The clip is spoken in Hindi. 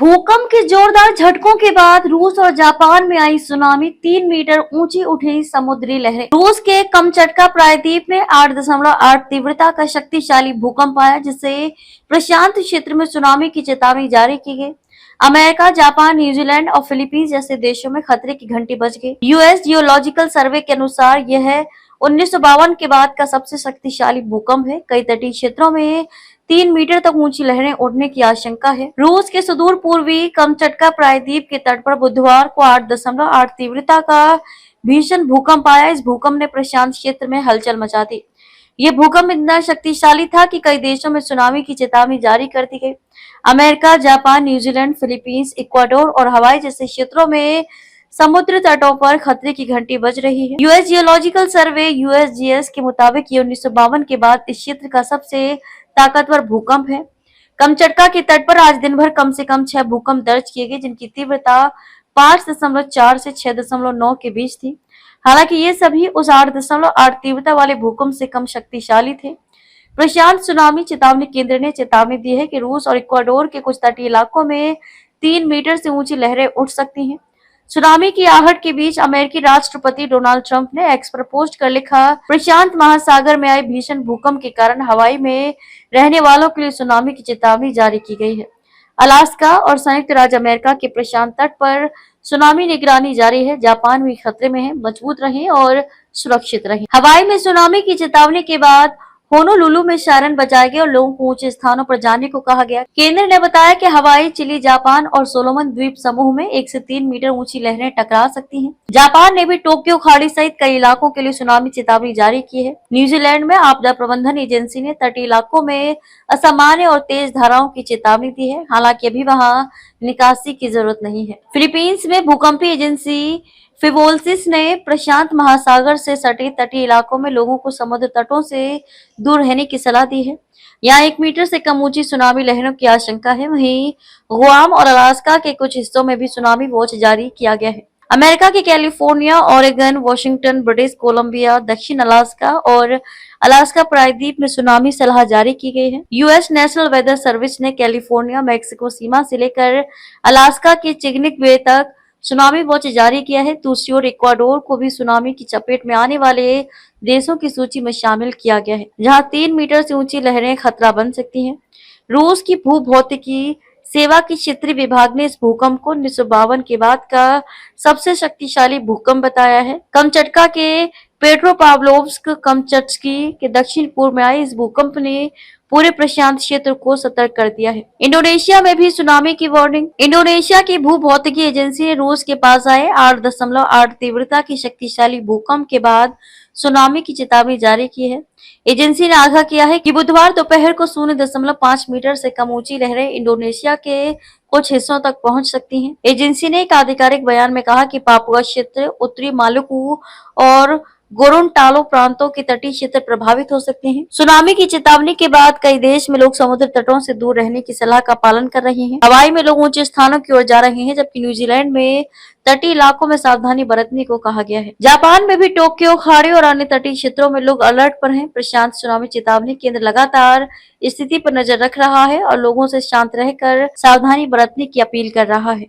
भूकंप के जोरदार झटकों के बाद रूस और जापान में आई सुनामी, 3 मीटर ऊंची उठी समुद्री लहरें। रूस के कमचटका प्रायद्वीप में 8.8 तीव्रता का शक्तिशाली भूकंप आया, जिससे प्रशांत क्षेत्र में सुनामी की चेतावनी जारी की गई। अमेरिका, जापान, न्यूजीलैंड और फिलीपींस जैसे देशों में खतरे की घंटी बज गई। यूएस जियोलॉजिकल सर्वे के अनुसार यह 1952 के बाद का सबसे शक्तिशाली भूकंप है। कई तटीय क्षेत्रों में 3 मीटर तक ऊंची लहरें उठने की आशंका है। रूस के सुदूर पूर्वी कमचटका प्रायद्वीप के तट पर बुधवार को 8.8 तीव्रता का भीषण भूकंप आया। इस भूकंप ने प्रशांत क्षेत्र में हलचल मचा दी। ये भूकंप इतना शक्तिशाली था कि कई देशों में सुनामी की चेतावनी जारी कर दी गई। America, Japan, New Zealand, Philippines, Ecuador और हवाई जैसे क्षेत्रों में समुद्र तटों पर खतरे की घंटी बज रही है। यूएस जियोलॉजिकल सर्वे यूएसजीएस के मुताबिक ये 1952 के बाद इस क्षेत्र का सबसे ताकतवर भूकंप है। कमचटका के तट पर आज दिन भर कम से कम 6 भूकंप दर्ज किए गए, जिनकी तीव्रता 5.4 से 6.9 के बीच थी। हालांकि ये सभी उस 8.8 तीव्रता वाले भूकंप से कम शक्तिशाली थे। प्रशांत सुनामी चेतावनी केंद्र ने चेतावनी दी है कि रूस और इक्वाडोर के कुछ तटीय इलाकों में 3 मीटर से ऊंची लहरें उठ सकती हैं। सुनामी की आहट के बीच अमेरिकी राष्ट्रपति डोनाल्ड ट्रंप ने एक्स पर पोस्ट कर लिखा, प्रशांत महासागर में आए भीषण भूकंप के कारण हवाई में रहने वालों के लिए सुनामी की चेतावनी जारी की गई है। अलास्का और संयुक्त राज्य अमेरिका के प्रशांत तट पर सुनामी निगरानी जारी है। जापान भी खतरे में है, मजबूत रहें और सुरक्षित रहें। हवाई में सुनामी की चेतावनी के बाद होनोलुलु में सायरन बजाए गए और लोगों को ऊंचे स्थानों पर जाने को कहा गया। केंद्र ने बताया कि हवाई, चिली, जापान और सोलोमन द्वीप समूह में 1 से 3 मीटर ऊंची लहरें टकरा सकती हैं। जापान ने भी टोक्यो खाड़ी सहित कई इलाकों के लिए सुनामी चेतावनी जारी की है। न्यूजीलैंड में आपदा प्रबंधन एजेंसी ने तटीय इलाकों में असामान्य और तेज धाराओं की चेतावनी दी है। हालांकि अभी वहां निकासी की जरूरत नहीं है। फिलीपींस में भूकंपीय एजेंसी फिवोल्सिस ने प्रशांत महासागर से सटे तटीय इलाकों में लोगों को समुद्र तटों से दूर रहने की सलाह दी है। यहाँ 1 मीटर से कम ऊंची सुनामी लहरों की आशंका है। वहीं गुआम और अलास्का के कुछ हिस्सों में भी सुनामी वॉच जारी किया गया है। अमेरिका के California, Oregon, Washington, British Columbia, दक्षिण अलास्का और अलास्का प्रायद्वीप में सुनामी सलाह जारी की गई है। यूएस नेशनल वेदर सर्विस ने कैलिफोर्निया, मैक्सिको सीमा से लेकर अलास्का के चिग्निक बे तक सुनामी वॉच जारी किया है। दूसरी ओर इक्वाडोर को भी सुनामी की चपेट में आने वाले देशों की सूची में शामिल किया गया है, जहां 3 मीटर से ऊंची लहरें खतरा बन सकती हैं। रूस की भूभौतिकी सेवा की क्षेत्रीय विभाग ने इस भूकंप को 1952 के बाद का सबसे शक्तिशाली भूकंप बताया है। कमचटका के पेट्रोपाव्लोव्स्क कमचट्स्की के दक्षिण पूर्व में आए इस भूकंप ने पूरे प्रशांत क्षेत्र को सतर्क कर दिया है। इंडोनेशिया में भी सुनामी की वार्निंग। इंडोनेशिया की भूभौतिकी एजेंसी ने रूस के पास आए 8.8 तीव्रता की शक्तिशाली भूकंप के बाद सुनामी की चेतावनी जारी की है। एजेंसी ने आगाह किया है कि बुधवार दोपहर को 0.5 मीटर से कम ऊंची लहरें इंडोनेशिया के कुछ हिस्सों तक पहुंच सकती हैं। एजेंसी ने एक आधिकारिक बयान में कहा कि पापुआ क्षेत्र, उत्तरी मालुकू और गोरोनटालो प्रांतों के तटीय क्षेत्र प्रभावित हो सकते हैं। सुनामी की चेतावनी के बाद कई देश में लोग समुद्र तटों से दूर रहने की सलाह का पालन कर रहे हैं। हवाई में लोग ऊंचे स्थानों की ओर जा रहे हैं, जबकि न्यूजीलैंड में तटीय इलाकों में सावधानी बरतने को कहा गया है। जापान में भी टोक्यो खाड़ी और अन्य तटीय क्षेत्रों में लोग अलर्ट पर हैं। प्रशांत सुनामी चेतावनी केंद्र लगातार स्थिति पर नजर रख रहा है और लोगों से शांत रहकर सावधानी बरतने की अपील कर रहा है।